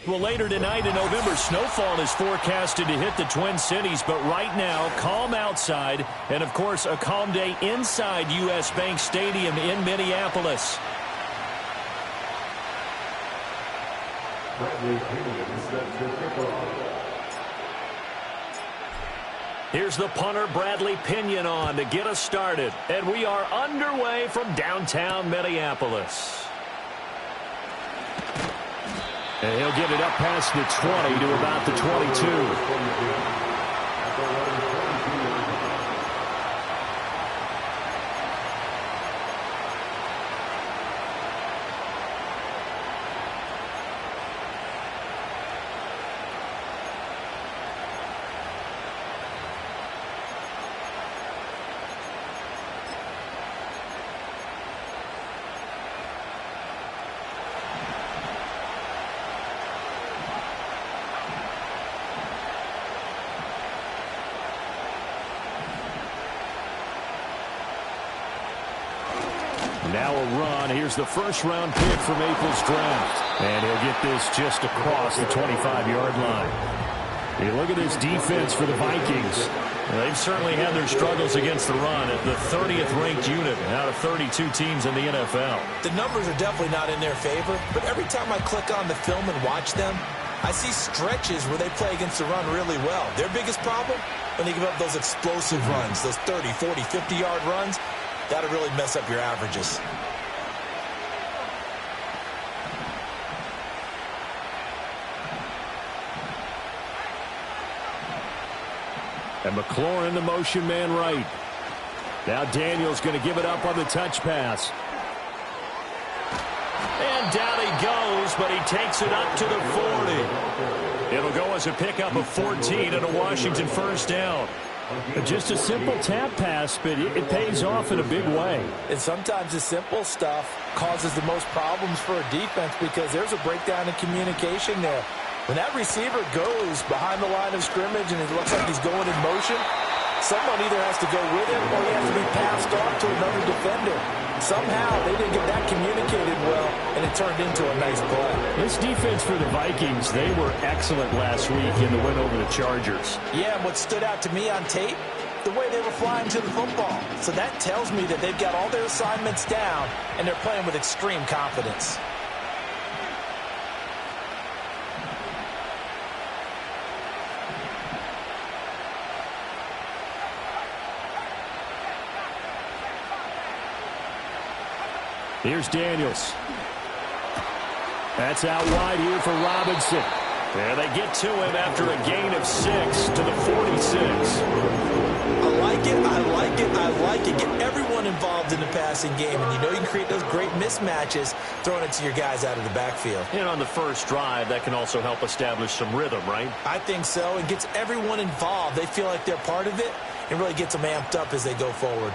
Well, later tonight in November, snowfall is forecasted to hit the Twin Cities, but right now, calm outside, and of course, a calm day inside U.S. Bank Stadium in Minneapolis. Here's the punter, Bradley Pinion, on to get us started, and we are underway from downtown Minneapolis. And he'll get it up past the 20 to about the 22. Now a run. Here's the first-round pick from April's draft. And he'll get this just across the 25-yard line. Hey, look at this defense for the Vikings. Well, they've certainly had their struggles against the run at the 30th ranked unit out of 32 teams in the NFL. The numbers are definitely not in their favor, but every time I click on the film and watch them, I see stretches where they play against the run really well. Their biggest problem, when they give up those explosive runs, those 30, 40, 50-yard runs, that'll really mess up your averages. And McLaurin, the motion man right. Now Daniel's going to give it up on the touch pass. And down he goes, but he takes it up to the 40. It'll go as a pickup of 14 and a Washington first down. Just a simple tap pass, but it pays off in a big way. And sometimes the simple stuff causes the most problems for a defense because there's a breakdown in communication there. When that receiver goes behind the line of scrimmage and it looks like he's going in motion, someone either has to go with him or he has to be passed off to another defender. Somehow they didn't get that communicated well, and it turned into a nice play. This defense for the Vikings, they were excellent last week in the win over the Chargers. Yeah, and what stood out to me on tape, the way they were flying to the football. So that tells me that they've got all their assignments down, and they're playing with extreme confidence. Here's Daniels. That's out wide here for Robinson. And they get to him after a gain of 6 to the 46. I like it, I like it, I like it. Get everyone involved in the passing game, and you know you can create those great mismatches throwing it to your guys out of the backfield. And on the first drive, that can also help establish some rhythm, right? I think so. It gets everyone involved. They feel like they're part of it, and really gets them amped up as they go forward.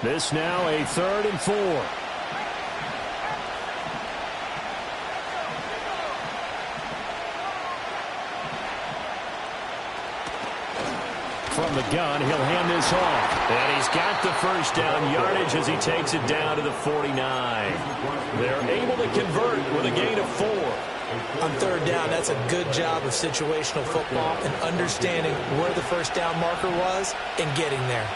This now a 3rd and 4. From the gun, he'll hand this off. And he's got the first down yardage as he takes it down to the 49. They're able to convert with a gain of 4. On 3rd down, that's a good job of situational football and understanding where the first down marker was and getting there.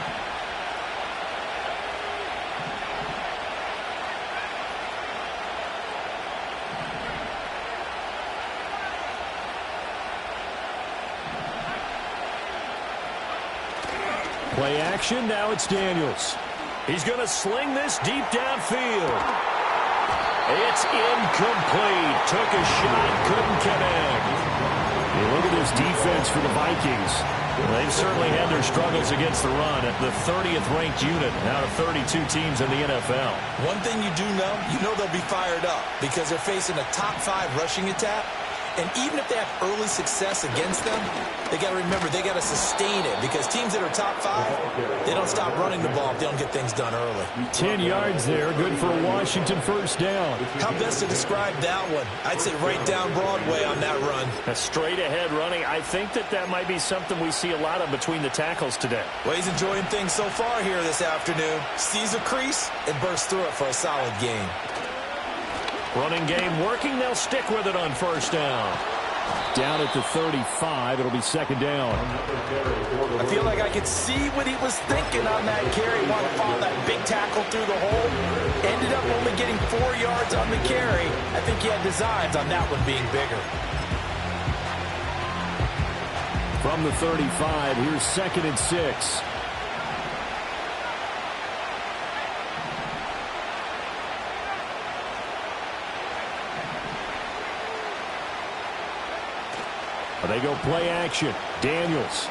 Play action, now it's Daniels. He's going to sling this deep downfield. It's incomplete. Took a shot, couldn't connect. Hey, look at this defense for the Vikings. They've certainly had their struggles against the run at the 30th ranked unit out of 32 teams in the NFL. One thing you do know, they'll be fired up because they're facing a top 5 rushing attack. And even if they have early success against them, they got to remember they got to sustain it because teams that are top 5, they don't stop running the ball if they don't get things done early. 10 yards there, good for a Washington first down. How best to describe that one? I'd say right down Broadway on that run. A straight ahead running. I think that might be something we see a lot of between the tackles today. Well, he's enjoying things so far here this afternoon. Sees a crease and bursts through it for a solid gain. Running game working. They'll stick with it on first down. Down at the 35. It'll be second down. I feel like I could see what he was thinking on that carry. Want to follow that big tackle through the hole. Ended up only getting 4 yards on the carry. I think he had designs on that one being bigger. From the 35, here's second and 6. They go play action. Daniels.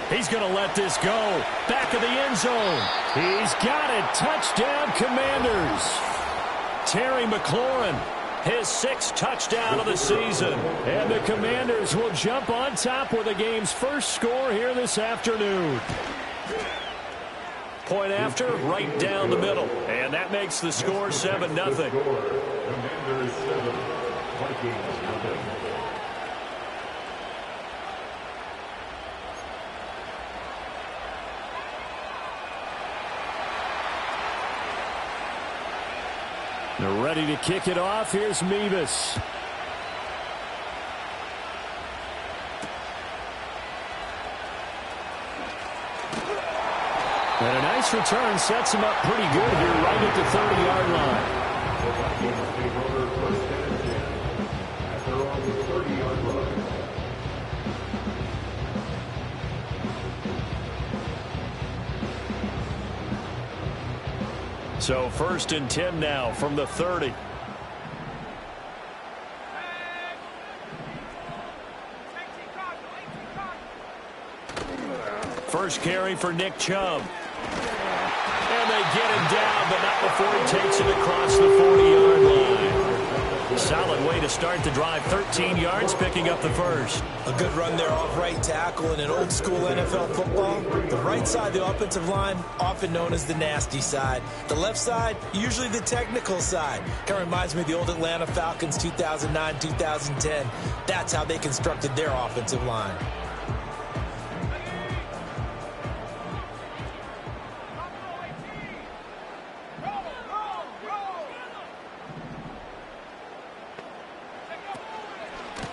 He's going to let this go. Back of the end zone. He's got it. Touchdown, Commanders. Terry McLaurin, his 6th touchdown of the season. And the Commanders will jump on top with the game's first score here this afternoon. Point after, right down the middle. And that makes the score 7-0. Commanders 7, Vikings 0. They're ready to kick it off. Here's Mevis. And a nice return sets him up pretty good here right at the 30-yard line. At their own 30-yard line. So 1st and 10 now from the 30. First carry for Nick Chubb. And they get him down, but not before he takes it across the 40-yard line. Solid way to start the drive. 13 yards, picking up the first. A good run there off right tackle in an old-school NFL football. The right side of the offensive line, often known as the nasty side. The left side, usually the technical side. Kind of reminds me of the old Atlanta Falcons 2009-2010. That's how they constructed their offensive line.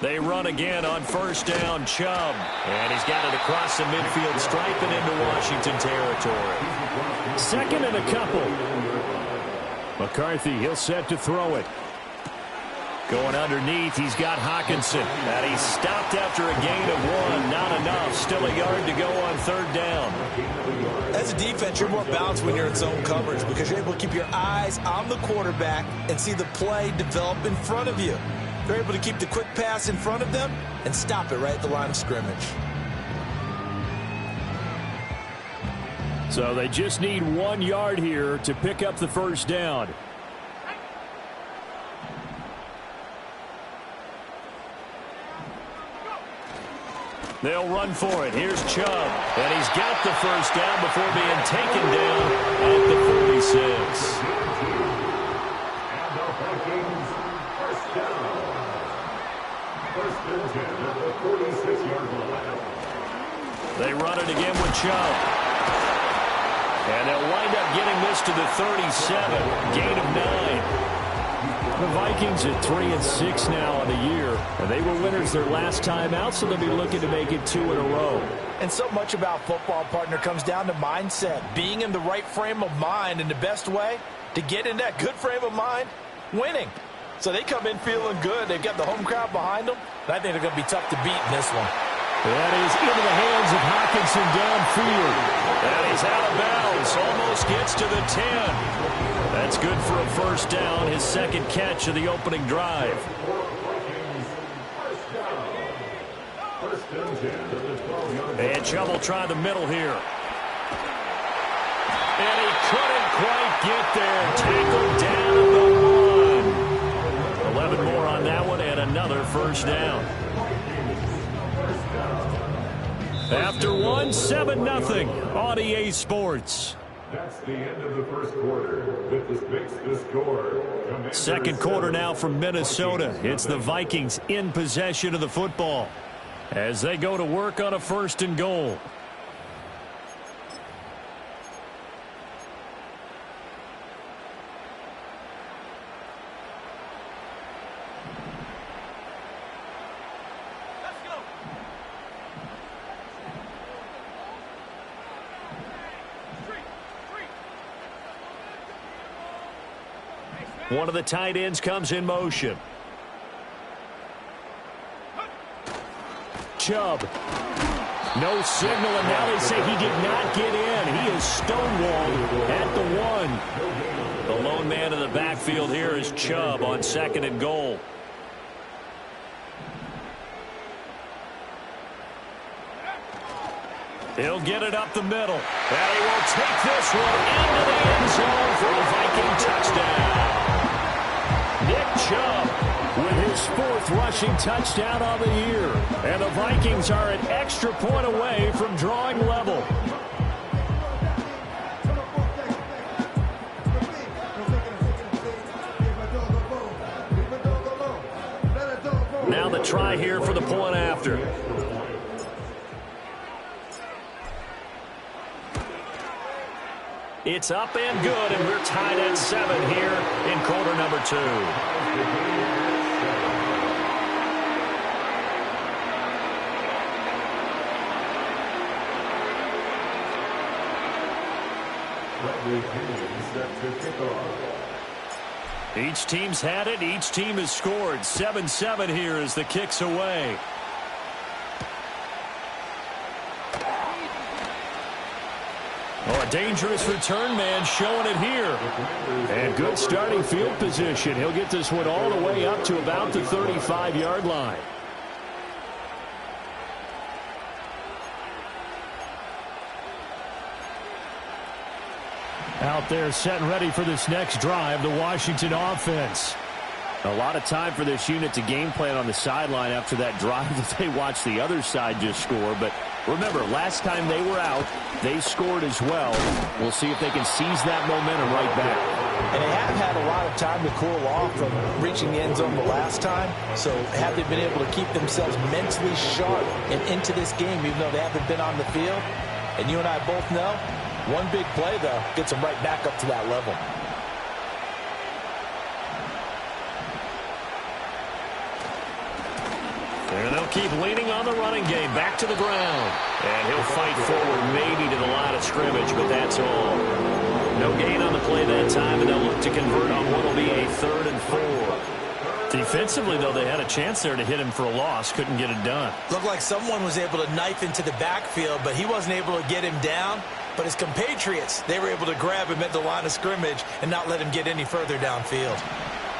They run again on first down, Chubb. And he's got it across the midfield stripe and into Washington territory. 2nd and a couple. McCarthy, he'll set to throw it. Going underneath, he's got Hockenson. And he's stopped after a gain of 1. Not enough. Still a yard to go on 3rd down. As a defense, you're more balanced when you're in zone coverage because you're able to keep your eyes on the quarterback and see the play develop in front of you. They're able to keep the quick pass in front of them and stop it right at the line of scrimmage. So they just need 1 yard here to pick up the first down. They'll run for it. Here's Chubb. And he's got the first down before being taken down at the 46. And the Vikings first down. First and 10 at the 46-yard line. They run it again with Chubb. And they'll wind up getting this to the 37. Gain of 9. The Vikings at 3-6 now on the year. And they were winners their last time out, so they'll be looking to make it 2 in a row. And so much about football, partner, comes down to mindset. Being in the right frame of mind, and the best way to get in that good frame of mind, winning. So they come in feeling good. They've got the home crowd behind them. And I think they're going to be tough to beat in this one. That is into the hands of Hockenson downfield. And he's out of bounds. Almost gets to the 10. That's good for a first down. His 2nd catch of the opening drive. And Chubb will try the middle here. And he couldn't quite get there. Tackled down at the 1. 11 more on that one and another first down. After 1, 7-0 on EA Sports. That's the end of the first quarter. This makes the score. Second quarter now from Minnesota. It's the Vikings in possession of the football as they go to work on a 1st and goal. One of the tight ends comes in motion. Chubb. No signal, and now they say he did not get in. He is stonewalled at the 1. The lone man in the backfield here is Chubb on 2nd and goal. He'll get it up the middle. And he will take this one into the end zone for a Viking touchdown. Nick Chubb with his 4th rushing touchdown on the year. And the Vikings are an extra point away from drawing level. Now the try here for the point after. It's up and good, and we're tied at 7 here in quarter number 2. Each team's had it. Each team has scored. 7-7 here as the kick's away. Oh, a dangerous return man showing it here. And good starting field position. He'll get this one all the way up to about the 35-yard line. Out there set and ready for this next drive, the Washington offense. A lot of time for this unit to game plan on the sideline after that drive that they watched the other side just score. But remember, last time they were out, they scored as well. We'll see if they can seize that momentum right back. And they have had a lot of time to cool off from reaching the end zone the last time. So have they been able to keep themselves mentally sharp and into this game, even though they haven't been on the field? And you and I both know, one big play, though, gets them right back up to that level. And they'll keep leaning on the running game. Back to the ground. And he'll fight forward maybe to the line of scrimmage, but that's all. No gain on the play that time, and they'll look to convert on what will be a 3rd and 4. Defensively, though, they had a chance there to hit him for a loss. Couldn't get it done. Looked like someone was able to knife into the backfield, but he wasn't able to get him down. But his compatriots, they were able to grab him at the line of scrimmage and not let him get any further downfield.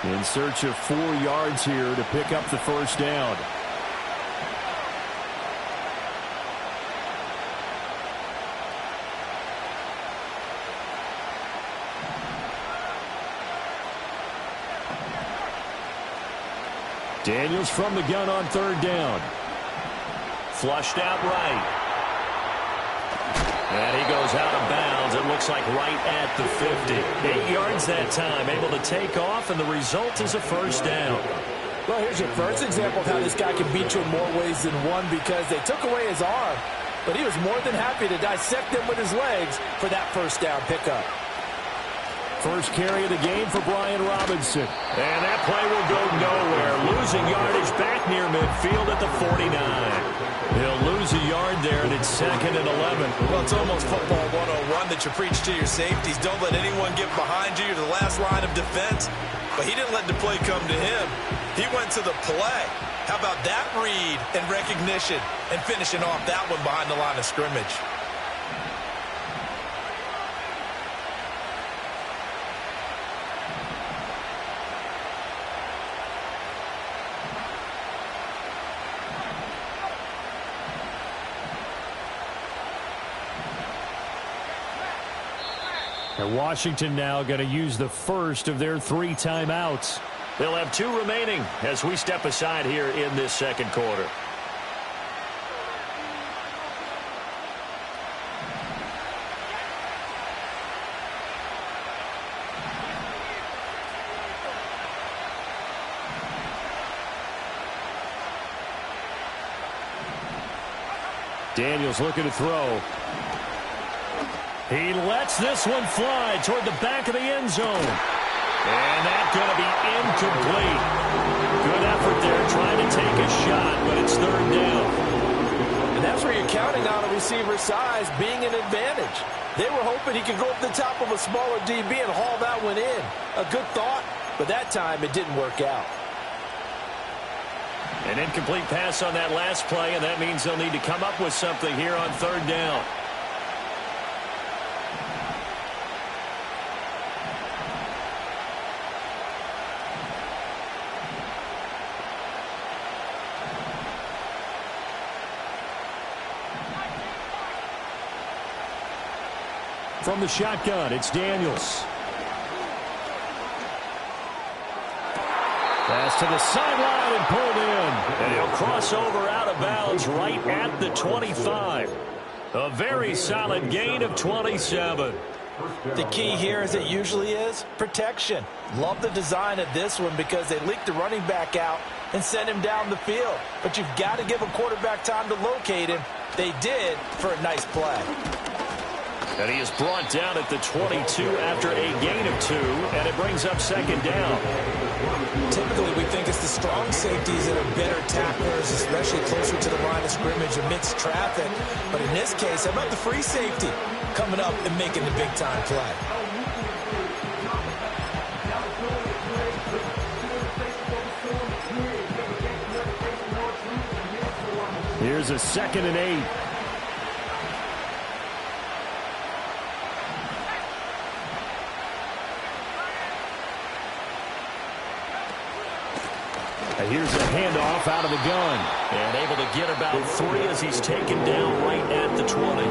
In search of 4 yards here to pick up the first down. Daniels from the gun on 3rd down. Flushed out right. And he goes out of bounds. It looks like right at the 50. 8 yards that time. Able to take off, and the result is a first down. Well, here's your first example of how this guy can beat you in more ways than one, because they took away his arm, but he was more than happy to dissect them with his legs for that first down pickup. First carry of the game for Brian Robinson. And that play will go nowhere. Losing yardage back near midfield at the 49. He'll lose a yard there, and it's 2nd and 11. Well, it's almost football 101 that you preach to your safeties. Don't let anyone get behind you. You're the last line of defense. But he didn't let the play come to him. He went to the play. How about that read and recognition and finishing off that one behind the line of scrimmage? And Washington now going to use the first of their 3 timeouts. They'll have 2 remaining as we step aside here in this second quarter. Daniels looking to throw. He lets this one fly toward the back of the end zone. And that's going to be incomplete. Good effort there trying to take a shot, but it's 3rd down. And that's where you're counting on a receiver's size being an advantage. They were hoping he could go up the top of a smaller DB and haul that one in. A good thought, but that time it didn't work out. An incomplete pass on that last play, and that means they'll need to come up with something here on third down. From the shotgun, it's Daniels. Pass to the sideline and pulled in. And he'll cross over out of bounds right at the 25. A very solid gain of 27. The key here, as it usually is, protection. Love the design of this one because they leaked the running back out and sent him down the field. But you've got to give a quarterback time to locate him. They did for a nice play. And he is brought down at the 22 after a gain of 2, and it brings up second down. Typically, we think it's the strong safeties that are better tacklers, especially closer to the line of scrimmage amidst traffic. But in this case, how about the free safety coming up and making the big-time play? Here's a 2nd and 8. Here's a handoff out of the gun. And able to get about 3 as he's taken down right at the 20.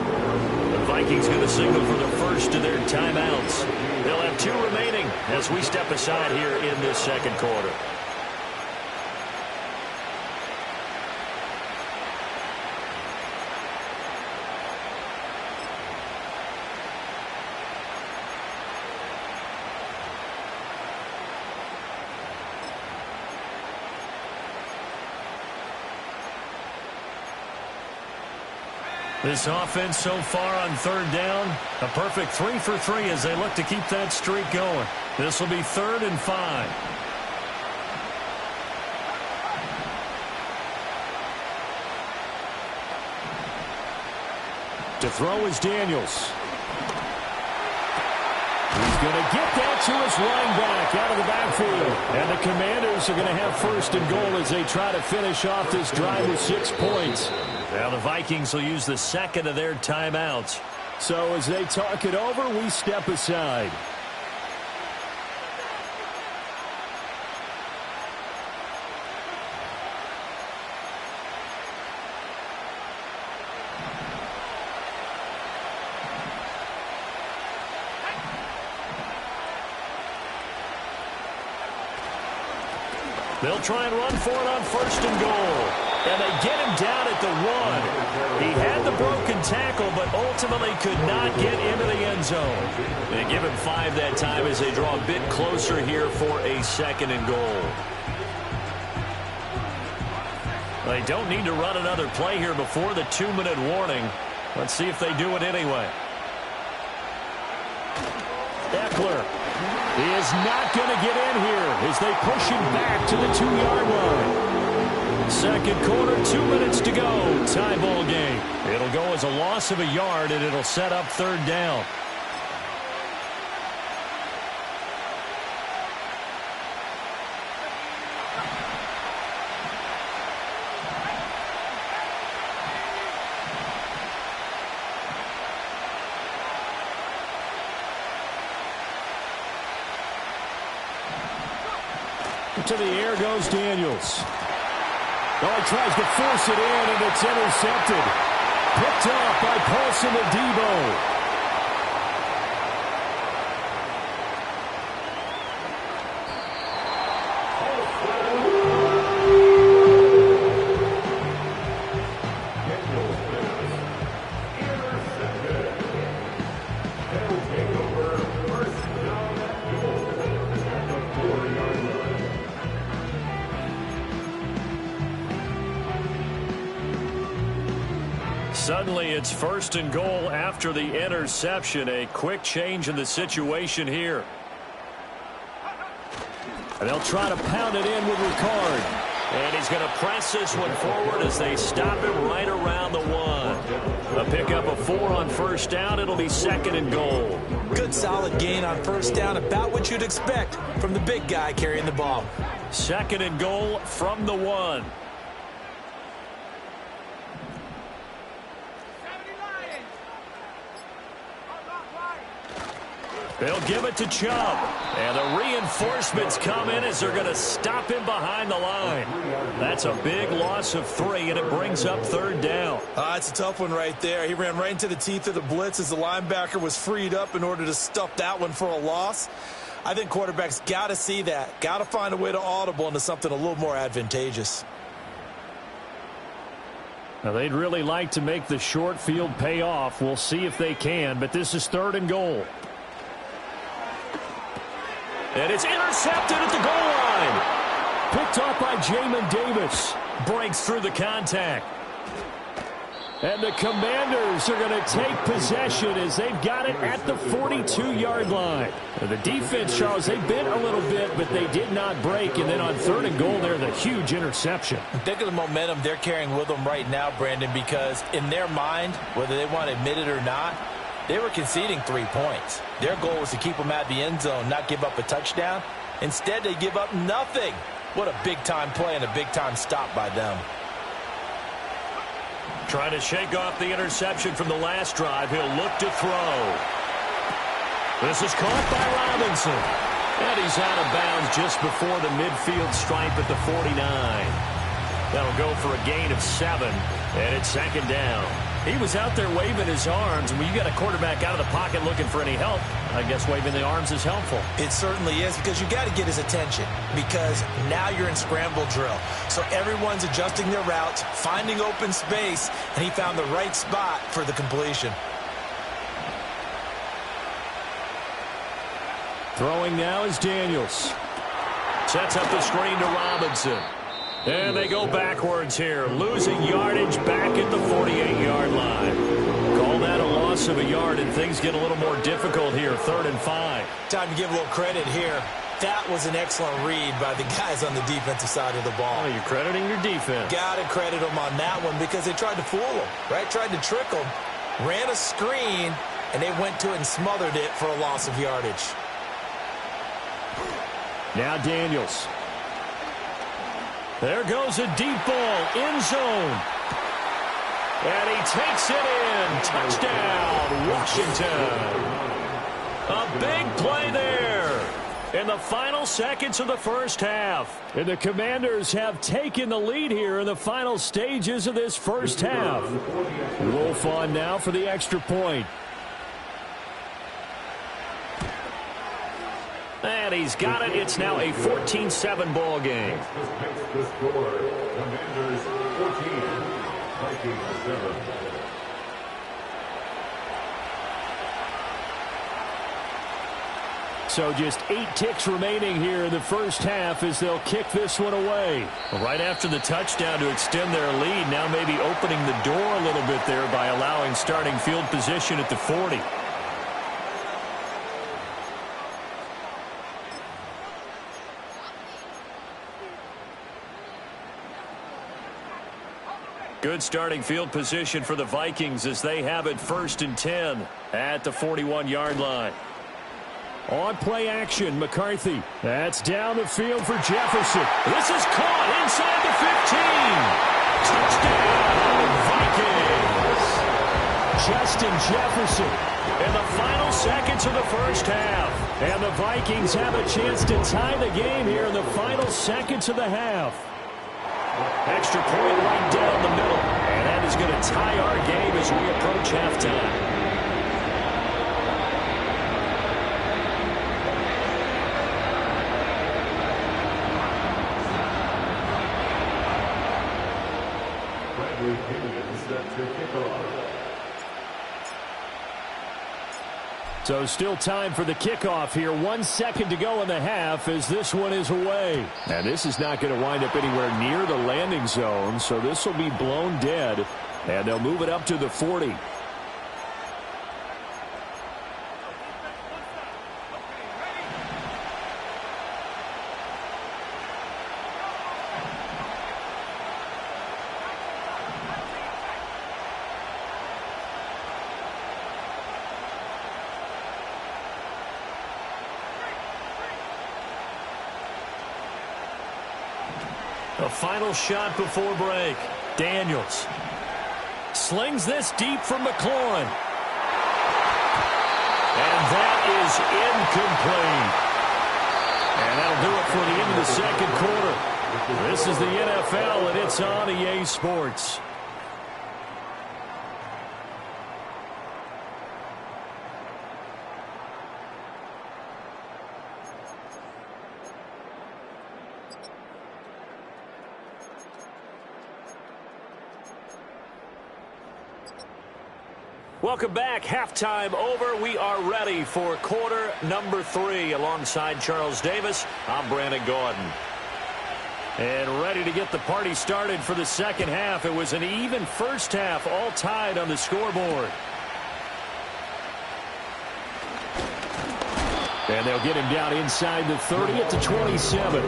The Vikings going to signal for the first of their timeouts. They'll have 2 remaining as we step aside here in this second quarter. This offense so far on third down, a perfect 3 for 3 as they look to keep that streak going. This will be 3rd and 5. To throw is Daniels. He's going to get that to his linebacker out of the backfield. And the Commanders are going to have 1st and goal as they try to finish off this drive with 6 points. Now the Vikings will use the 2nd of their timeouts. So as they talk it over, we step aside. They'll try and run for it on 1st and goal. And they get him down at the 1. He had the broken tackle, but ultimately could not get into the end zone. They give him 5 that time as they draw a bit closer here for a 2nd and goal. They don't need to run another play here before the 2-minute warning. Let's see if they do it anyway. Eckler. He is not going to get in here as they push him back to the 2-yard line. Second quarter, 2 minutes to go. Tie ball game. It'll go as a loss of a yard, and it'll set up 3rd down. To the air goes Daniels. Oh, he tries to force it in, and it's intercepted. Picked off by Paulson Adebo. Suddenly, it's 1st and goal after the interception. A quick change in the situation here. And they'll try to pound it in with Ricard. And he's going to press this one forward as they stop him right around the 1. A pickup of 4 on first down. It'll be 2nd and goal. Good solid gain on first down, about what you'd expect from the big guy carrying the ball. 2nd and goal from the 1. They'll give it to Chubb. And the reinforcements come in as they're going to stop him behind the line. That's a big loss of 3, and it brings up 3rd down. It's a tough one right there. He ran right into the teeth of the blitz as the linebacker was freed up in order to stuff that one for a loss. I think quarterbacks got to see that. Got to find a way to audible into something a little more advantageous. Now, they'd really like to make the short field pay off. We'll see if they can, but this is 3rd and goal. And it's intercepted at the goal line. Picked off by Jamin Davis. Breaks through the contact. And the Commanders are going to take possession as they've got it at the 42-yard line. The defense, Charles, they bit a little bit, but they did not break. And then on 3rd and goal, there's the huge interception. Think of the momentum they're carrying with them right now, Brandon, because in their mind, whether they want to admit it or not, they were conceding 3 points. Their goal was to keep them at the end zone, not give up a touchdown. Instead, they give up nothing. What a big-time play and a big-time stop by them. Trying to shake off the interception from the last drive. He'll look to throw. This is caught by Robinson. And he's out of bounds just before the midfield stripe at the 49. That'll go for a gain of 7. And it's 2nd down. He was out there waving his arms, and when you got a quarterback out of the pocket looking for any help, I guess waving the arms is helpful. It certainly is, because you got to get his attention, because now you're in scramble drill. So everyone's adjusting their routes, finding open space, and he found the right spot for the completion. Throwing now is Daniels. Sets up the screen to Robinson. And they go backwards here, losing yardage back at the 48-yard line. Call that a loss of a yard, and things get a little more difficult here, 3rd and 5. Time to give a little credit here. That was an excellent read by the guys on the defensive side of the ball. Oh, you're crediting your defense. Got to credit them on that one because they tried to fool them, right? Tried to trick them, ran a screen, and they went to it and smothered it for a loss of yardage. Now Daniels. There goes a deep ball, end zone. And he takes it in. Touchdown, Washington. A big play there in the final seconds of the first half. And the Commanders have taken the lead here in the final stages of this first half. Wolf on now for the extra point. And he's got it. It's now a 14-7 ball game. The score, Commanders 14, Vikings 7. So just 8 ticks remaining here in the first half as they'll kick this one away. Right after the touchdown to extend their lead, now maybe opening the door a little bit there by allowing starting field position at the 40. Good starting field position for the Vikings as they have it 1st and 10 at the 41-yard line. On play action, McCarthy. That's down the field for Jefferson. This is caught inside the 15. Touchdown, Vikings. Justin Jefferson in the final seconds of the first half. And the Vikings have a chance to tie the game here in the final seconds of the half. Extra point right down the middle. And that is going to tie our game as we approach halftime. So still time for the kickoff here. 1 second to go in the half as this one is away. And this is not going to wind up anywhere near the landing zone, so this will be blown dead. And they'll move it up to the 40. The final shot before break. Daniels slings this deep from McLaurin. And that is incomplete. And that'll do it for the end of the second quarter. This is the NFL, and it's on EA Sports. Welcome back. Halftime over. We are ready for quarter number 3. Alongside Charles Davis, I'm Brandon Gordon. And ready to get the party started for the second half. It was an even first half, all tied on the scoreboard. And they'll get him down inside the 30 at the 27.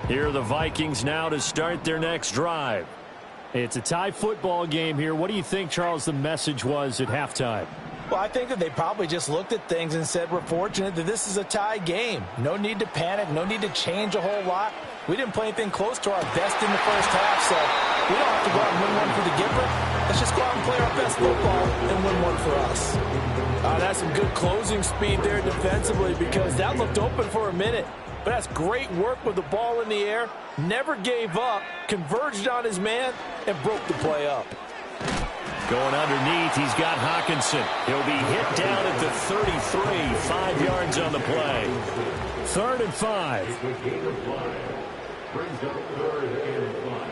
Here are the Vikings now to start their next drive. It's a tie football game here. What do you think, Charles, the message was at halftime? Well, I think that they probably just looked at things and said, we're fortunate that this is a tie game. No need to panic. No need to change a whole lot. We didn't play anything close to our best in the first half, so we don't have to go out and win one for the giver. Let's just go out and play our best football and win one for us. That's some good closing speed there defensively, because that looked open for a minute. But that's great work with the ball in the air. Never gave up, converged on his man, and broke the play up. Going underneath, he's got Hawkinson. He'll be hit down at the 33, 5 yards on the play. 3rd and 5. Brings up 3rd and 5.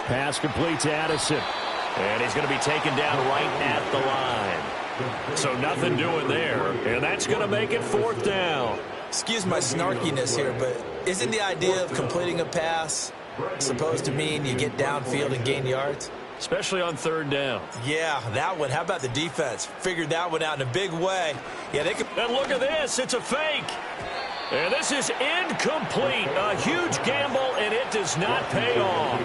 Pass complete to Addison. And he's going to be taken down right at the line. So nothing doing there. And that's going to make it 4th down. Excuse my snarkiness here, but isn't the idea of completing a pass supposed to mean you get downfield and gain yards? Especially on 3rd down. Yeah, that one. How about the defense? Figured that one out in a big way. Yeah, they could. And look at this. It's a fake. And this is incomplete. A huge gamble, and it does not pay off.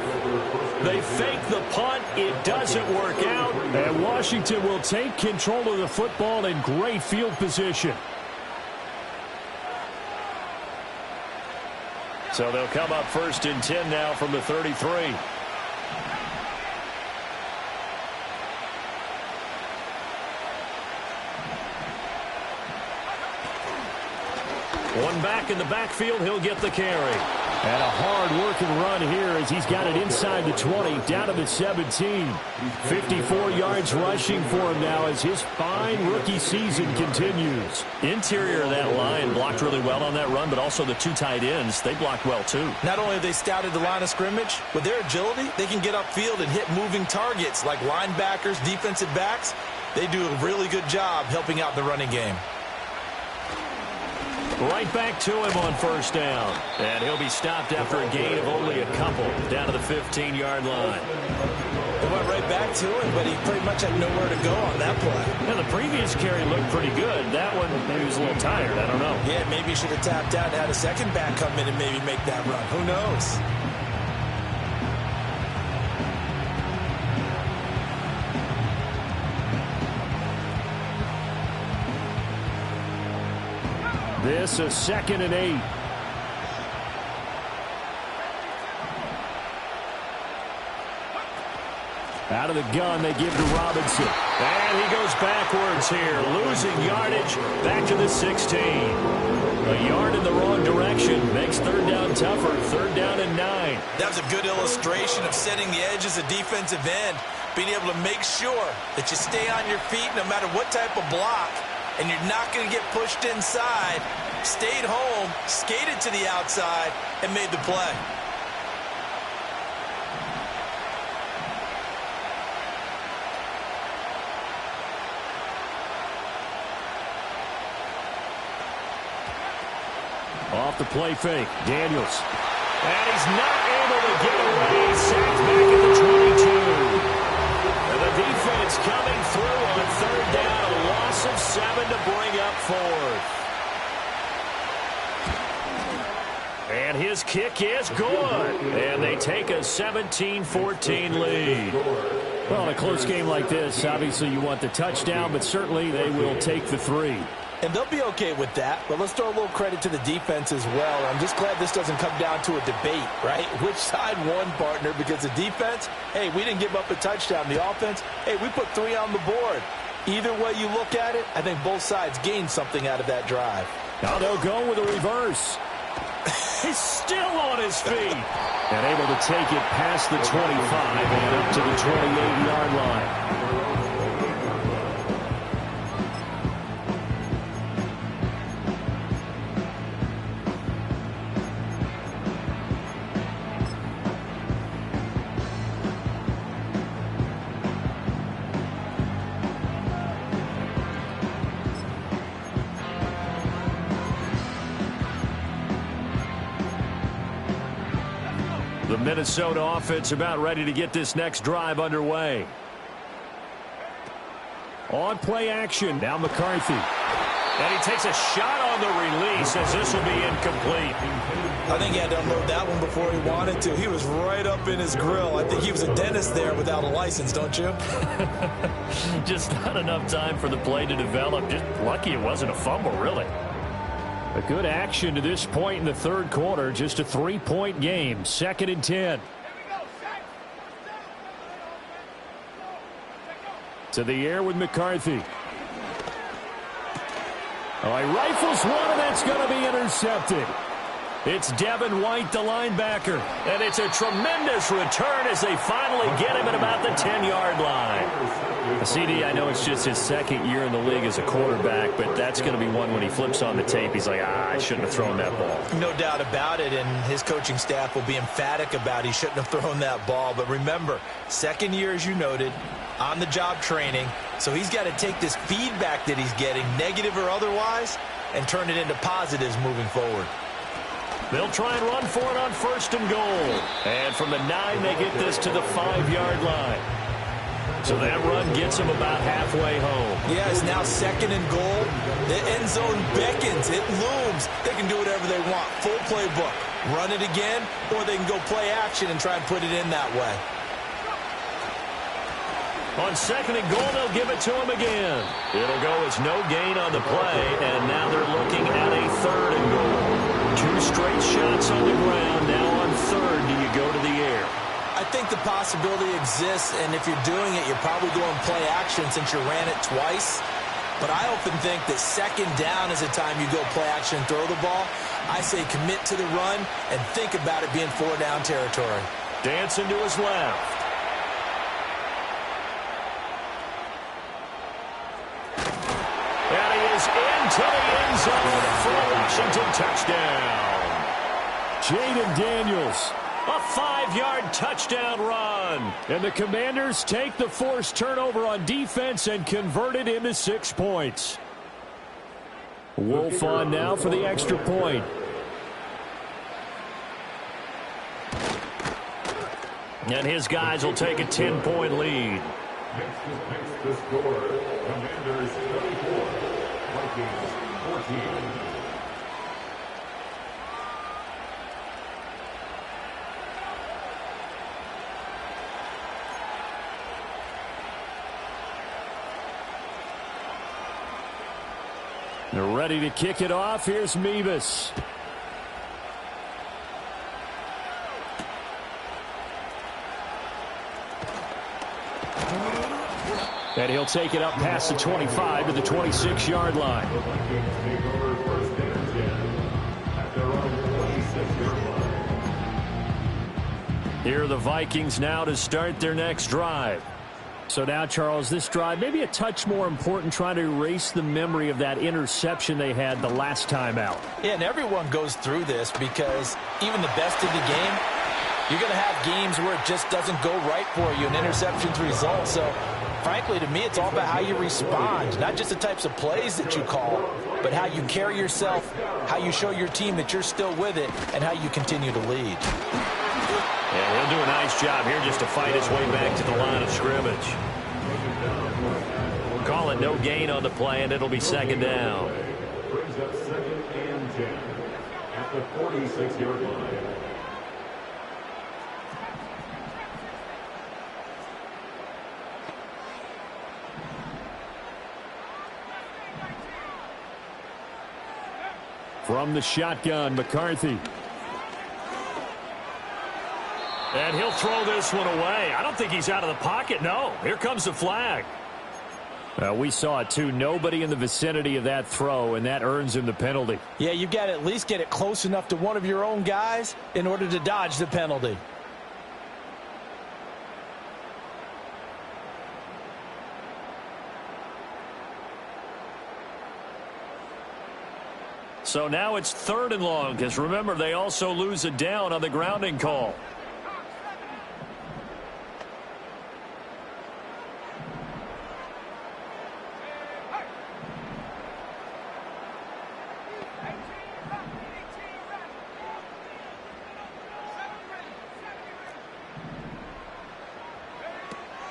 They fake the punt. It doesn't work out. And Washington will take control of the football in great field position. So they'll come up 1st and 10 now from the 33. One back in the backfield, he'll get the carry. And a hard-working run here as he's got it inside the 20, down to the 17. 54 yards rushing for him now as his fine rookie season continues. Interior of that line blocked really well on that run, but also the 2 tight ends, they blocked well too. Not only have they scouted the line of scrimmage, with their agility, they can get upfield and hit moving targets like linebackers, defensive backs. They do a really good job helping out the running game. Right back to him on 1st down. And he'll be stopped after a gain of only a couple, down to the 15-yard line. They went right back to him, but he pretty much had nowhere to go on that play. Now, the previous carry looked pretty good. That one, maybe he was a little tired. I don't know. Yeah, maybe he should have tapped out and had a second back come in and maybe make that run. Who knows? This is 2nd and 8. Out of the gun, they give to Robinson. And he goes backwards here, losing yardage back to the 16. A yard in the wrong direction makes 3rd down tougher, 3rd down and 9. That was a good illustration of setting the edge as a defensive end, being able to make sure that you stay on your feet no matter what type of block, and you're not going to get pushed inside. Stayed home, skated to the outside, and made the play. Off the play fake, Daniels. And he's not able to get away. Sacked back at the 22. And the defense coming through on third down. A loss of 7 to bring up fourth. And his kick is good. And they take a 17-14 lead. Well, in a close game like this, obviously you want the touchdown, but certainly they will take the 3. And they'll be okay with that, but let's throw a little credit to the defense as well. I'm just glad this doesn't come down to a debate, right? Which side won, partner? Because the defense, hey, we didn't give up a touchdown. The offense, hey, we put 3 on the board. Either way you look at it, I think both sides gained something out of that drive. Now they'll go with a reverse. He's still on his feet. And able to take it past the 25 and up to the 28-yard line. The Minnesota offense about ready to get this next drive underway. On play action, now McCarthy. And he takes a shot on the release as this will be incomplete. I think he had to unload that one before he wanted to. He was right up in his grill. I think he was a dentist there without a license, don't you? Just not enough time for the play to develop. Just lucky it wasn't a fumble, really. A good action to this point in the third quarter. Just a 3-point game. 2nd and 10. To the air with McCarthy. Oh, he rifles one, and that's going to be intercepted. It's Devin White, the linebacker. And it's a tremendous return as they finally get him at about the 10-yard line. CD, I know it's just his 2nd year in the league as a quarterback, but that's going to be one when he flips on the tape. He's like, I shouldn't have thrown that ball. No doubt about it, and his coaching staff will be emphatic about he shouldn't have thrown that ball. But remember, 2nd year, as you noted, on-the-job training. So he's got to take this feedback that he's getting, negative or otherwise, and turn it into positives moving forward. They'll try and run for it on 1st and goal. And from the 9, they get this to the 5-yard line. So that run gets them about halfway home. Yeah, it's now 2nd and goal. The end zone beckons. It looms. They can do whatever they want. Full playbook. Run it again, or they can go play action and try and put it in that way. On 2nd and goal, they'll give it to him again. It'll go as no gain on the play, and now they're looking at a 3rd and goal. 2 straight shots on the ground. Now on 3rd, do you go to the air? I think the possibility exists, and if you're doing it, you're probably going play action since you ran it twice. But I often think that 2nd down is the time you go play action and throw the ball. I say commit to the run and think about it being 4-down territory. Dancing to his left. And he is into the end zone for a Washington touchdown. Jaden Daniels. A 5-yard touchdown run. And the Commanders take the forced turnover on defense and convert it into 6 points. Wolf on now for the extra point. And his guys will take a 10-point lead. Next to score, Commanders 34, Vikings 14. They're ready to kick it off. Here's Mevis. And he'll take it up past the 25 to the 26-yard line. Here are the Vikings now to start their next drive. So now, Charles, this drive maybe a touch more important, trying to erase the memory of that interception they had the last time out. Yeah, and everyone goes through this because even the best of the game, you're going to have games where it just doesn't go right for you, and interceptions result. So, frankly, to me, it's all about how you respond, not just the types of plays that you call. but how you carry yourself, how you show your team that you're still with it, and how you continue to lead. And he'll do a nice job here just to fight his way back to the line of scrimmage. We'll call it no gain on the play, and it'll be second down. Brings up 2nd and 10 at the 46-yard line. From the shotgun, McCarthy. And he'll throw this one away. I don't think he's out of the pocket. No, here comes the flag. We saw it too. Nobody in the vicinity of that throw, and that earns him the penalty. Yeah, you've got to at least get it close enough to one of your own guys in order to dodge the penalty. So now it's 3rd and long, because remember, they also lose a down on the grounding call.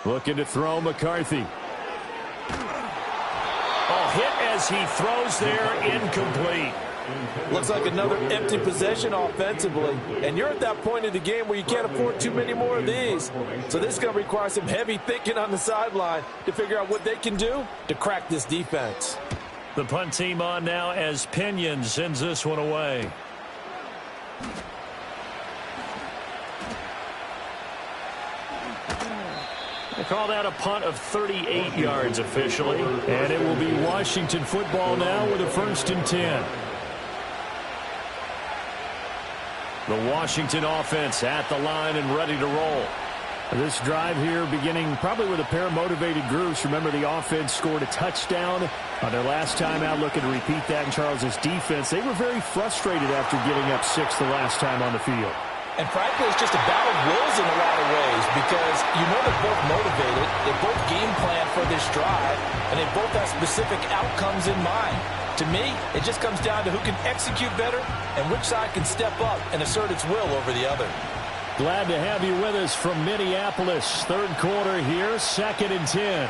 Looking to throw, McCarthy. Oh, hit as he throws there, incomplete. Looks like another empty possession offensively. And you're at that point in the game where you can't afford too many more of these. So this is going to require some heavy thinking on the sideline to figure out what they can do to crack this defense. The punt team on now as Pinion sends this one away. They call that a punt of 38 yards officially. And it will be Washington football now with a 1st and 10. The Washington offense at the line and ready to roll. This drive here beginning probably with a pair of motivated groups. Remember, the offense scored a touchdown on their last time out, looking to repeat that in Charles's defense. They were very frustrated after giving up 6 the last time on the field. And frankly, it's just a battle of wills in a lot of ways because you know they're both motivated, they both game plan for this drive, and they both have specific outcomes in mind. To me, it just comes down to who can execute better and which side can step up and assert its will over the other. Glad to have you with us from Minneapolis. 3rd quarter here, 2nd and 10.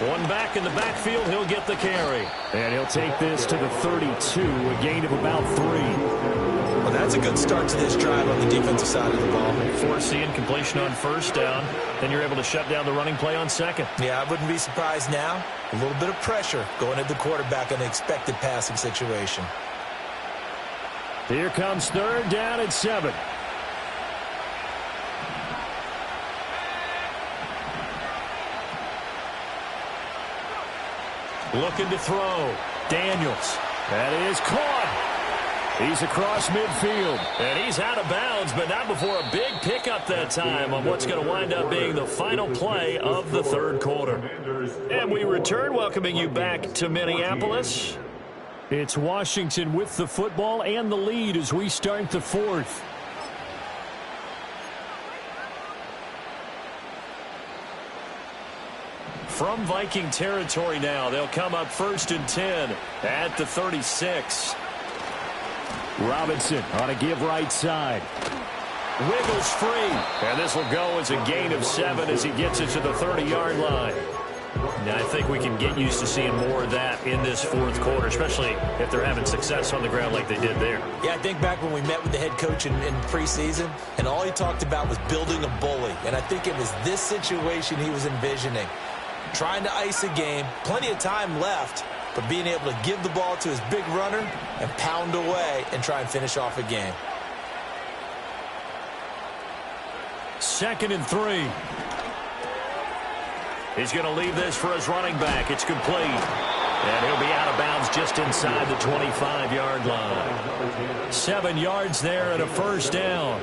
One back in the backfield, he'll get the carry. And he'll take this to the 32, a gain of about 3. Well, that's a good start to this drive on the defensive side of the ball. Force the incompletion on 1st down. Then you're able to shut down the running play on 2nd. Yeah, I wouldn't be surprised now. A little bit of pressure going at the quarterback in the expected passing situation. Here comes 3rd down at 7. Looking to throw. Daniels. That is caught. He's across midfield. And he's out of bounds, but not before a big pickup that time on what's going to wind up being the final play of the 3rd quarter. And we return, welcoming you back to Minneapolis. It's Washington with the football and the lead as we start the 4th. From Viking territory now, they'll come up 1st and 10 at the 36. Robinson on a give right side. Wiggles free. And this will go as a gain of 7 as he gets it to the 30-yard line. Now, I think we can get used to seeing more of that in this 4th quarter, especially if they're having success on the ground like they did there. Yeah, I think back when we met with the head coach in preseason, and all he talked about was building a bully. And I think it was this situation he was envisioning. Trying to ice a game, plenty of time left, but being able to give the ball to his big runner and pound away and try and finish off a game. 2nd and 3. He's going to leave this for his running back. It's complete. And he'll be out of bounds just inside the 25-yard line. 7 yards there and a 1st down.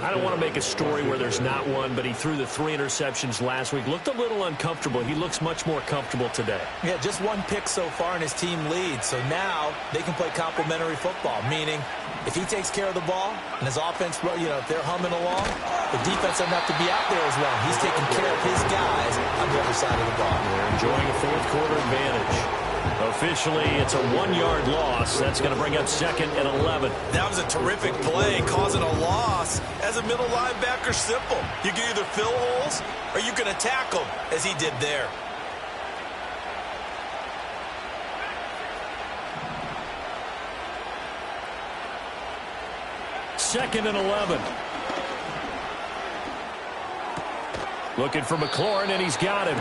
I don't want to make a story where there's not one, but he threw the 3 interceptions last week. Looked a little uncomfortable. He looks much more comfortable today. Yeah, just 1 pick so far and his team leads. So now they can play complementary football, meaning if he takes care of the ball and his offense, if they're humming along, the defense doesn't have to be out there as well. He's taking care of his guys on the other side of the ball. They're enjoying a fourth-quarter advantage. Officially, it's a 1-yard loss. That's going to bring up 2nd and 11. That was a terrific play, causing a loss. As a middle linebacker, simple. You can either fill holes or you can attack them, as he did there. Second and 11. Looking for McLaurin, and he's got him.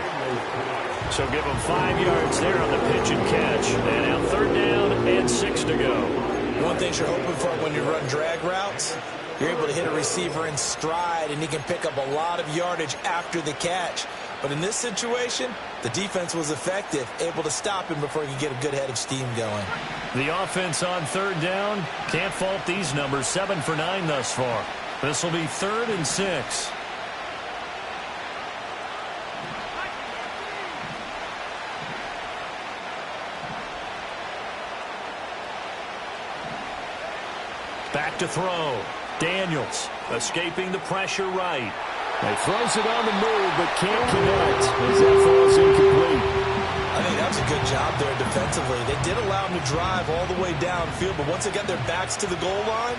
So give him 5 yards there on the pitch and catch. And now 3rd down and 6 to go. One thing you're hoping for when you run drag routes, you're able to hit a receiver in stride, and he can pick up a lot of yardage after the catch. But in this situation, the defense was effective, able to stop him before he could get a good head of steam going. The offense on 3rd down, can't fault these numbers. 7 for 9 thus far. This will be 3rd and 6. Back to throw. Daniels escaping the pressure right. He throws it on the move, but can't connect as that falls incomplete. I think that was a good job there defensively. They did allow him to drive all the way downfield, but once they got their backs to the goal line,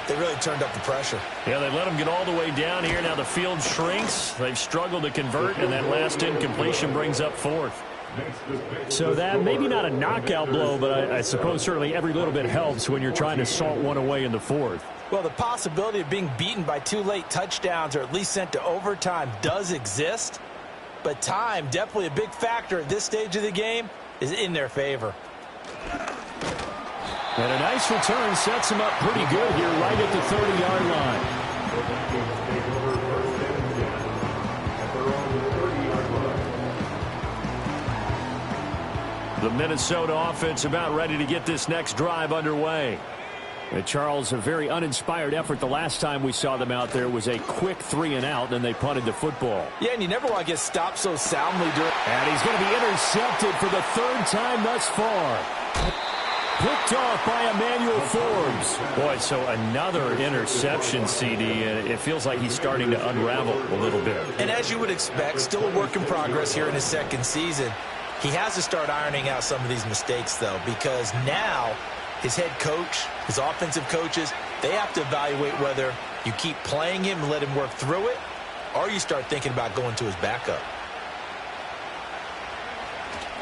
they really turned up the pressure. Yeah, they let him get all the way down here. Now the field shrinks. They've struggled to convert, and that last incompletion brings up 4th. So that maybe not a knockout blow, but I suppose certainly every little bit helps when you're trying to salt one away in the 4th. Well, the possibility of being beaten by 2 late touchdowns or at least sent to overtime does exist, but time, definitely a big factor at this stage of the game, is in their favor. And a nice return sets him up pretty good here right at the 30-yard line. The Minnesota offense about ready to get this next drive underway. Charles, a very uninspired effort the last time we saw them out there was a quick 3-and-out, and they punted the football. Yeah, and you never want to get stopped so soundly during. And he's going to be intercepted for the 3rd time thus far. Picked off by Emmanuel Forbes. Boy, so another interception, CD, and it feels like he's starting to unravel a little bit. And as you would expect, still a work in progress here in his 2nd season. He has to start ironing out some of these mistakes, though, because now his head coach, his offensive coaches, they have to evaluate whether you keep playing him and let him work through it, or you start thinking about going to his backup.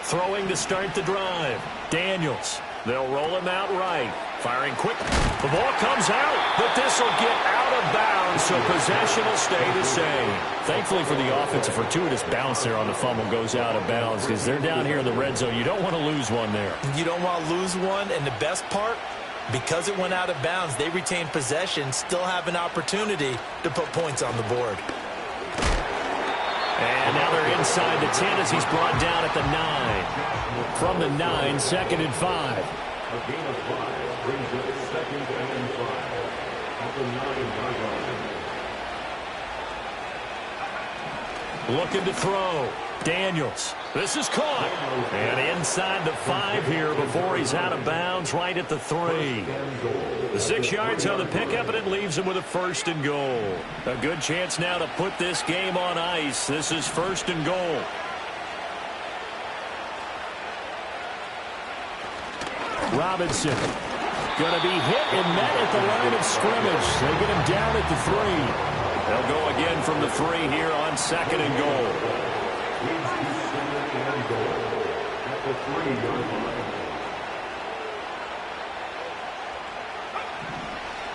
Throwing to start the drive. Daniels. They'll roll him out right. Firing quick. The ball comes out, but this will get out of bounds, so possession will stay the same. Thankfully for the offense, a fortuitous bounce there on the fumble goes out of bounds because they're down here in the red zone. You don't want to lose one there. You don't want to lose one, and the best part, because it went out of bounds, they retain possession, still have an opportunity to put points on the board. And now they're inside the 10 as he's brought down at the 9. From the 9, 2nd and 5. A gain of 5 brings it 2nd and 5 at the 9-yard line. Looking to throw. Daniels. This is caught. And inside the 5 here before he's out of bounds right at the 3. The 6 yards on the pickup, and it leaves him with a 1st and goal. A good chance now to put this game on ice. This is 1st and goal. Robinson. Going to be hit and met at the line of scrimmage. They get him down at the 3. They'll go again from the 3 here on 2nd and goal. At the 3-yard line.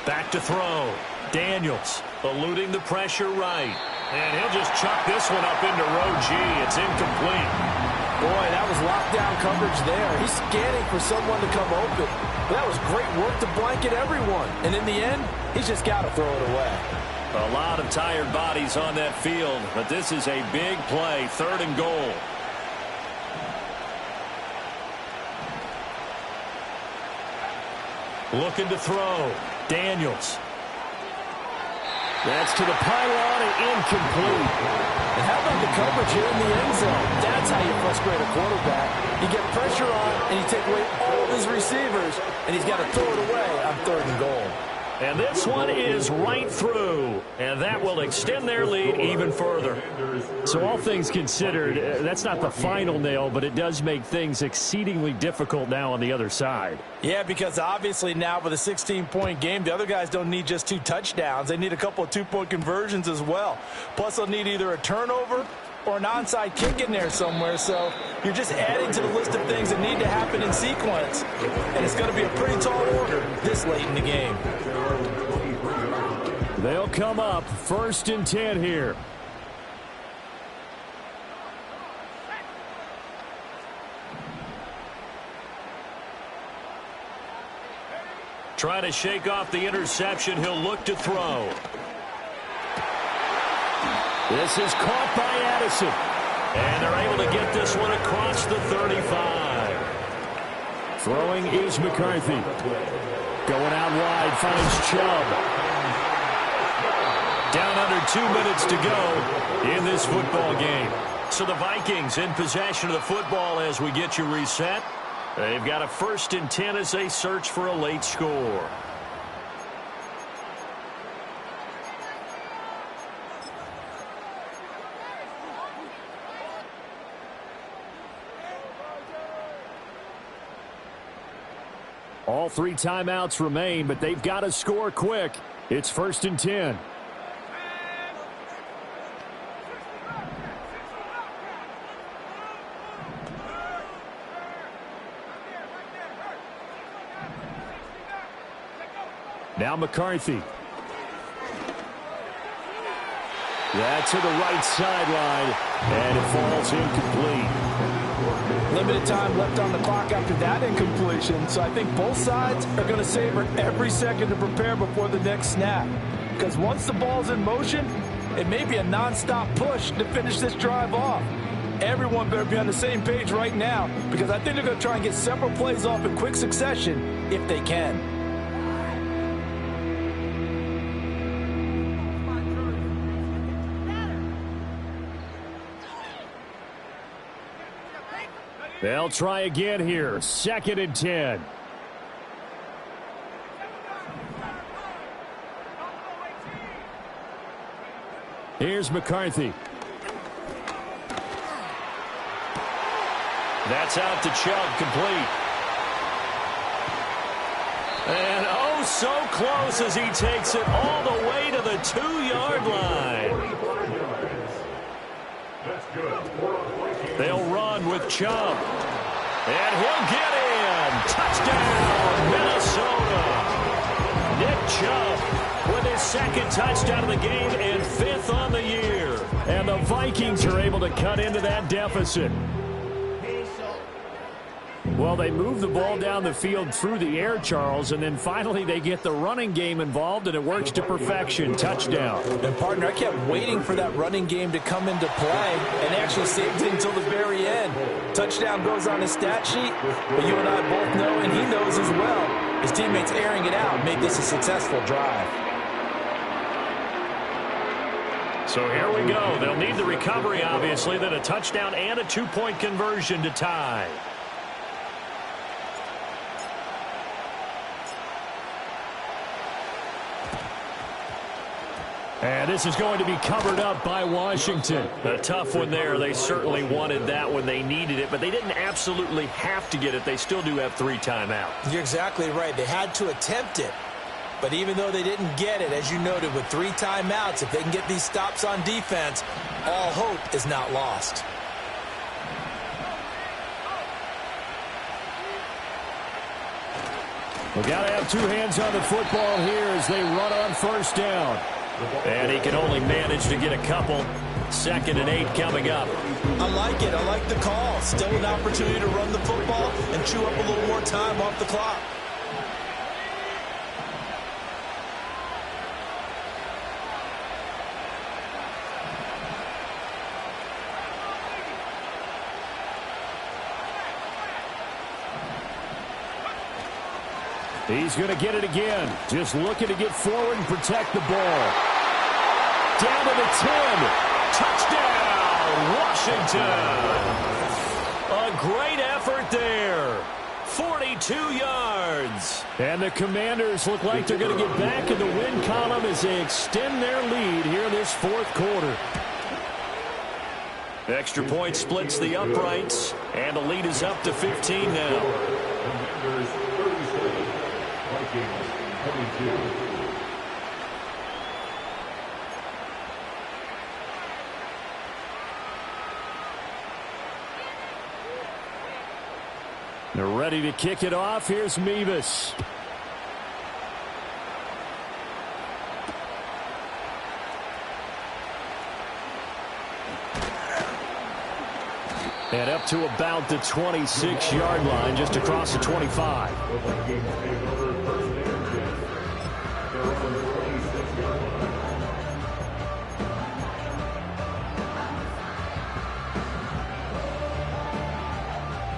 Back to throw. Daniels eluding the pressure right. And he'll just chuck this one up into row G. It's incomplete. Boy, that was lockdown coverage there. He's scanning for someone to come open. That was great work to blanket everyone. And in the end, he's just got to throw it away. A lot of tired bodies on that field, but this is a big play, 3rd and goal. Looking to throw. Daniels. That's to the pylon and incomplete. And how about the coverage here in the end zone? That's how you frustrate a quarterback. You get pressure on, and you take away all of his receivers, and he's got to throw it away on 3rd and goal. And this one is right through, and that will extend their lead even further. So all things considered, that's not the final nail, but it does make things exceedingly difficult now on the other side. Yeah, because obviously now with a 16-point game, the other guys don't need just 2 touchdowns. They need a couple of 2-point conversions as well. Plus, they'll need either a turnover or an onside kick in there somewhere. So you're just adding to the list of things that need to happen in sequence. And it's going to be a pretty tall order this late in the game. They'll come up 1st and 10 here. Trying to shake off the interception. He'll look to throw. This is caught by Addison. And they're able to get this one across the 35. Throwing is McCarthy. Going out wide, finds Chubb. Down under 2 minutes to go in this football game. So the Vikings in possession of the football as we get you reset. They've got a 1st and 10 as they search for a late score. All 3 timeouts remain, but they've got to score quick. It's 1st and 10. Now McCarthy. That's to the right sideline, and it falls incomplete. Limited time left on the clock after that incompletion, so I think both sides are going to savor every second to prepare before the next snap. Because once the ball's in motion, it may be a nonstop push to finish this drive off. Everyone better be on the same page right now, because I think they're going to try and get several plays off in quick succession if they can. They'll try again here. 2nd and 10. Here's McCarthy. That's out to Chubb, complete. And oh, so close as he takes it all the way to the 2-yard line. They'll run with Chubb. And he'll get in. Touchdown, Minnesota. Nick Chubb with his 2nd touchdown of the game and 5th on the year. And the Vikings are able to cut into that deficit. Well, they move the ball down the field through the air, Charles, and then finally they get the running game involved, and it works to perfection. Touchdown. And, partner, I kept waiting for that running game to come into play and actually saved it until the very end. Touchdown goes on his stat sheet, but you and I both know, and he knows as well, his teammates airing it out made this a successful drive. So here we go. They'll need the recovery, obviously, then a touchdown and a 2-point conversion to tie. And this is going to be covered up by Washington. A tough one there. They certainly wanted that when they needed it, but they didn't absolutely have to get it. They still do have 3 timeouts. You're exactly right. They had to attempt it. But even though they didn't get it, as you noted, with 3 timeouts, if they can get these stops on defense, all hope is not lost. We got to have 2 hands on the football here as they run on 1st down. And he can only manage to get a couple. 2nd and 8 coming up. I like it. I like the call. Still an opportunity to run the football and chew up a little more time off the clock. He's going to get it again. Just looking to get forward and protect the ball. Down to the 10. Touchdown, Washington. A great effort there. 42 yards. yards. And the Commanders look like they're going to get back in the win column as they extend their lead here in this fourth quarter. Extra point splits the uprights, and the lead is up to 15 now. Commanders 37, Vikings 22. They're ready to kick it off. Here's Mevis. And up to about the 26-yard line, just across the 25.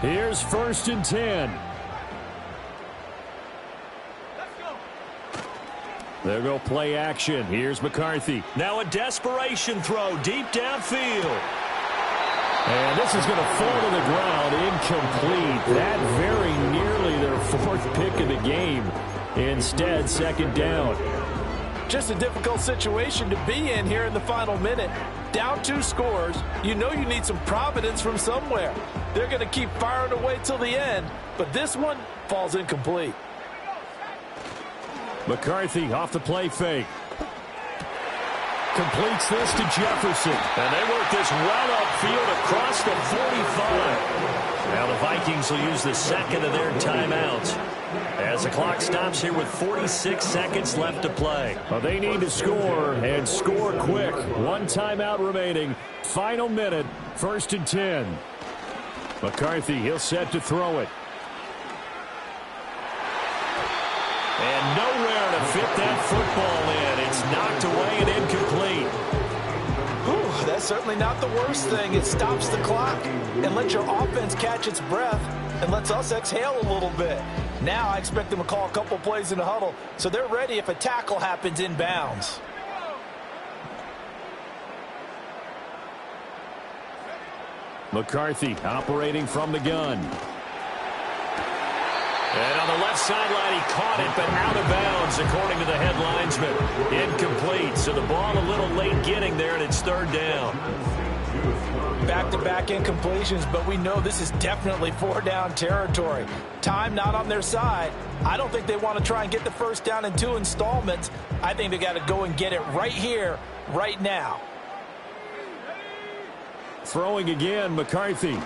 Here's 1st and 10. There go play action. Here's McCarthy. Now a desperation throw deep downfield. And this is going to fall to the ground, incomplete. That very nearly their 4th pick of the game. Instead, 2nd down. Just a difficult situation to be in here in the final minute. Down 2 scores, you know you need some providence from somewhere. They're going to keep firing away till the end, but this one falls incomplete. McCarthy off the play fake. Completes this to Jefferson. And they work this well upfield across the 45. Now the Vikings will use the 2nd of their timeouts as the clock stops here with 46 seconds left to play. Well, they need to score, and score quick. 1 timeout remaining. Final minute, 1st and 10. McCarthy, he'll set to throw it. And nowhere to fit that football in. It's knocked away and incomplete. Whew, that's certainly not the worst thing. It stops the clock and lets your offense catch its breath and lets us exhale a little bit. Now I expect them to call a couple plays in the huddle so they're ready if a tackle happens inbounds. McCarthy operating from the gun. And on the left sideline, he caught it, but out of bounds, according to the head linesman. Incomplete, so the ball a little late getting there, and it's 3rd down. Back-to-back incompletions, but we know this is definitely 4-down territory. Time not on their side. I don't think they want to try and get the 1st down in 2 installments. I think they got to go and get it right here, right now. Throwing again, McCarthy.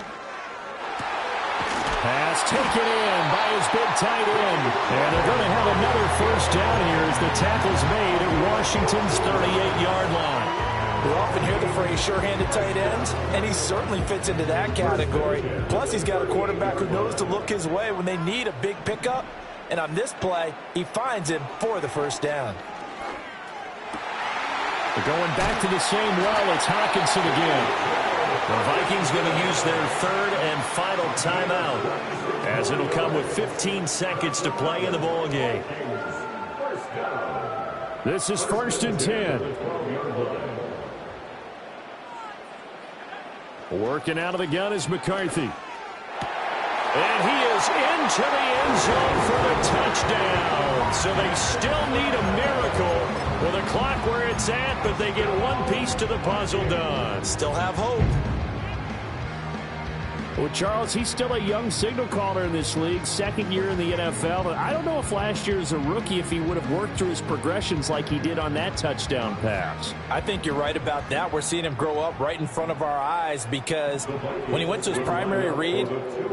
Pass taken in by his big tight end. And they're going to have another 1st down here as the tackle's made at Washington's 38-yard line. We often hear the phrase sure-handed tight ends, and he certainly fits into that category. Plus, he's got a quarterback who knows to look his way when they need a big pickup. And on this play, he finds him for the 1st down. They're going back to the same well. It's Hockenson again. The Vikings going to use their 3rd and final timeout as it'll come with 15 seconds to play in the ball game. This is 1st and 10. Working out of the gun is McCarthy. And he is into the end zone for the touchdown. So they still need a miracle with a clock where it's at, but they get one piece to the puzzle done. Still have hope. Well, Charles, he's still a young signal caller in this league, 2nd year in the NFL. But I don't know if last year as a rookie, if he would have worked through his progressions like he did on that touchdown pass. I think you're right about that. We're seeing him grow up right in front of our eyes because when he went to his primary read,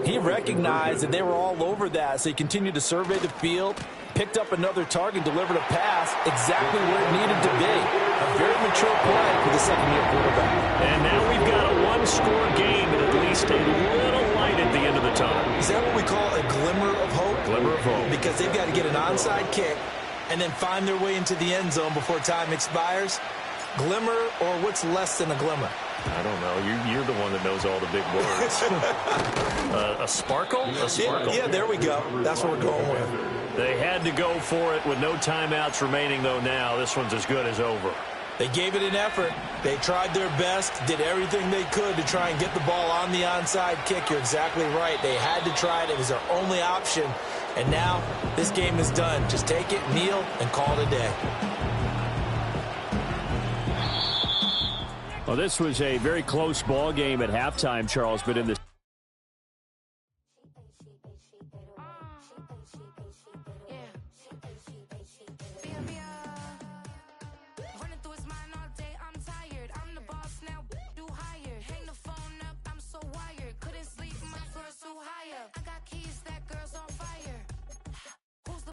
he recognized that they were all over that. So he continued to survey the field, picked up another target, delivered a pass exactly where it needed to be. A very mature play for the 2nd-year quarterback. And now we've got a 1-score game and at least a little light at the end of the tunnel. Is that what we call a glimmer of hope? Glimmer of hope. Because they've got to get an onside kick and then find their way into the end zone before time expires. Glimmer, or what's less than a glimmer? I don't know. You're the one that knows all the big words. A sparkle? A sparkle. Yeah, there we go. That's what we're going with. They had to go for it with no timeouts remaining, though, now. This one's as good as over. They gave it an effort. They tried their best, did everything they could to try and get the ball on the onside kick. You're exactly right. They had to try it. It was their only option And now this game is done. Just take it, kneel, and call it a day. Well, this was a very close ball game at halftime, Charles, but in the